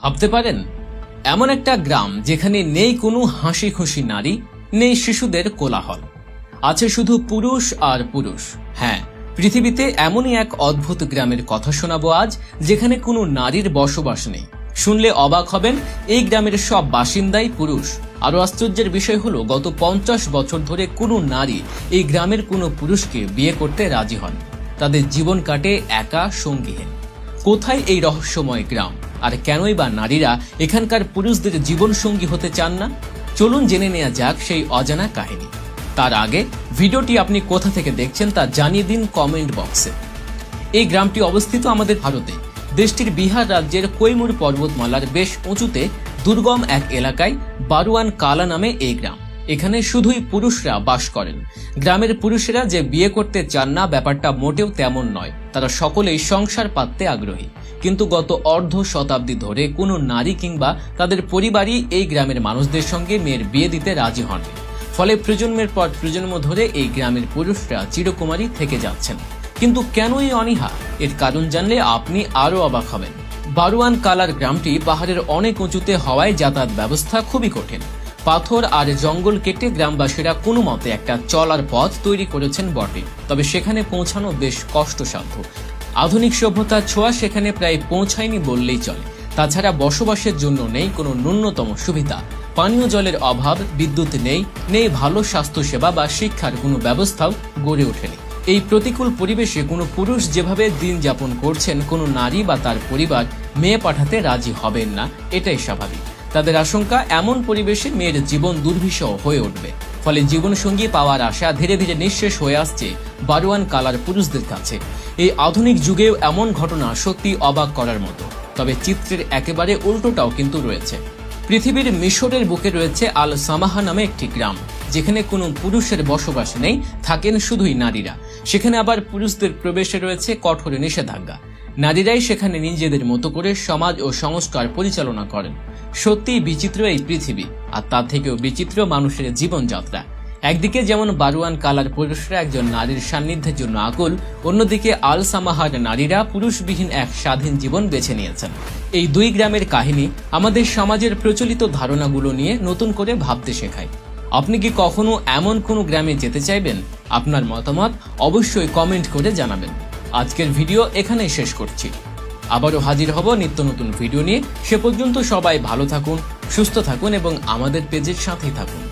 ভাবতে পারেন, এমন একটা গ্রাম যেখানে নেই কোনো হাসি খুশি নারী, নেই শিশুদের কোলাহল, আছে শুধু পুরুষ আর পুরুষ। হ্যাঁ, পৃথিবীতে এমনই এক অদ্ভুত গ্রামের কথা শোনাবো আজ, যেখানে কোনো নারীর বসবাস নেই। শুনলে অবাক হবেন, এই গ্রামের সব বাসিন্দাই পুরুষ। আরো আশ্চর্যের বিষয় হলো, গত 50 বছর ধরে কোনো নারী এই গ্রামের কোনো পুরুষকে বিয়ে করতে রাজি হন। তাদের জীবন কাটে একা, সঙ্গীহীন। কোথায় এই রহস্যময় গ্রাম, আর কেনই বা নারীরা এখানকার পুরুষদের জীবন সঙ্গী হতে চান না? চলুন জেনে নেওয়া যাক সেই অজানা কাহিনী। তার আগে ভিডিওটি আপনি কোথা থেকে দেখছেন তা জানিয়ে দিন কমেন্ট বক্সে। এই গ্রামটি অবস্থিত আমাদের ভারতে, দেশটির বিহার রাজ্যের কৈমুর পর্বতমালার বেশ উঁচুতে দুর্গম এক এলাকায় বারুয়ান কালা নামে এই গ্রাম। এখানে শুধুই পুরুষরা বাস করেন। গ্রামের পুরুষেরা যে বিয়ে করতে চান না, ব্যাপারটা মোটেও তেমন নয়। তারা সকলেই সংসার পাততে আগ্রহী। কিন্তু গত অর্ধ শতাব্দী ধরে কোনো নারী কিংবা তাদের পরিবারই এই গ্রামের মানুষদের সঙ্গে মেয়ের বিয়ে দিতে রাজি হন। ফলে প্রজন্মের পর প্রজন্ম ধরে এই গ্রামের পুরুষরা চিরকুমারী থেকে যাচ্ছেন। কিন্তু কেন এই অনীহা? এর কারণ জানলে আপনি আরো অবাক হবেন। বারুয়ান কালার গ্রামটি পাহাড়ের অনেক উঁচুতে হওয়ায় যাতায়াত ব্যবস্থা খুবই কঠিন। পাথর আর জঙ্গল কেটে গ্রামবাসীরা কোনো মতে একটা চলার পথ তৈরি করেছেন বটে, তবে সেখানে পৌঁছানো বেশ কষ্টসাধ্য। আধুনিক সভ্যতার ছোঁয়া সেখানে প্রায় পৌঁছায়নি বললেই চলে। তাছাড়া বসবাসের জন্য নেই কোনো ন্যূনতম সুবিধা। পানীয় জলের অভাব, বিদ্যুৎ নেই ভালো স্বাস্থ্যসেবা বা শিক্ষার কোনো ব্যবস্থাও গড়ে ওঠেনি। এই প্রতিকূল পরিবেশে কোনো পুরুষ যেভাবে দিন যাপন করছেন, কোনো নারী বা তার পরিবার মেয়ে পাঠাতে রাজি হবেন না, এটাই স্বাভাবিক। তাদের আশঙ্কা, এমন পরিবেশে মেয়ের জীবন দুর্বিষহ হয়ে উঠবে। ফলে জীবনসঙ্গী পাওয়ার আশা ধীরে ধীরে নিঃশেষ হয়ে আসছে বারুয়ান কালার পুরুষদের কাছে। এই আধুনিক যুগেও এমন ঘটনা সত্যি অবাক করার মতো। তবে চিত্রের একেবারে উল্টোটাও কিন্তু রয়েছে। পৃথিবীর মিশরের বুকে রয়েছে আল সামাহা নামে একটি গ্রাম, যেখানে কোনো পুরুষের বসবাস নেই, থাকেন শুধুই নারীরা। সেখানে আবার পুরুষদের প্রবেশে রয়েছে কঠোর নিষেধাজ্ঞা। নারীরাই সেখানে নিজেদের মতো করে সমাজ ও সংস্কার পরিচালনা করেন। সত্যিই বিচিত্র এই পৃথিবী, আর তার থেকেও বিচিত্র মানুষের জীবনযাত্রা। একদিকে যেমন বারুয়ান কালার পুরুষরা একজন নারীর সান্নিধ্যের জন্য আকুল, অন্যদিকে আল সামাহার নারীরা পুরুষবিহীন এক স্বাধীন জীবন বেছে নিয়েছেন। এই দুই গ্রামের কাহিনী আমাদের সমাজের প্রচলিত ধারণাগুলো নিয়ে নতুন করে ভাবতে শেখায়। আপনি কি কখনো এমন কোনো গ্রামে যেতে চাইবেন? আপনার মতামত অবশ্যই কমেন্ট করে জানাবেন। আজকের ভিডিও এখানেই শেষ করছি। আবারও হাজির হব নিত্য নতুন ভিডিও নিয়ে। সে পর্যন্ত সবাই ভালো থাকুন, সুস্থ থাকুন এবং আমাদের পেজের সাথেই থাকুন।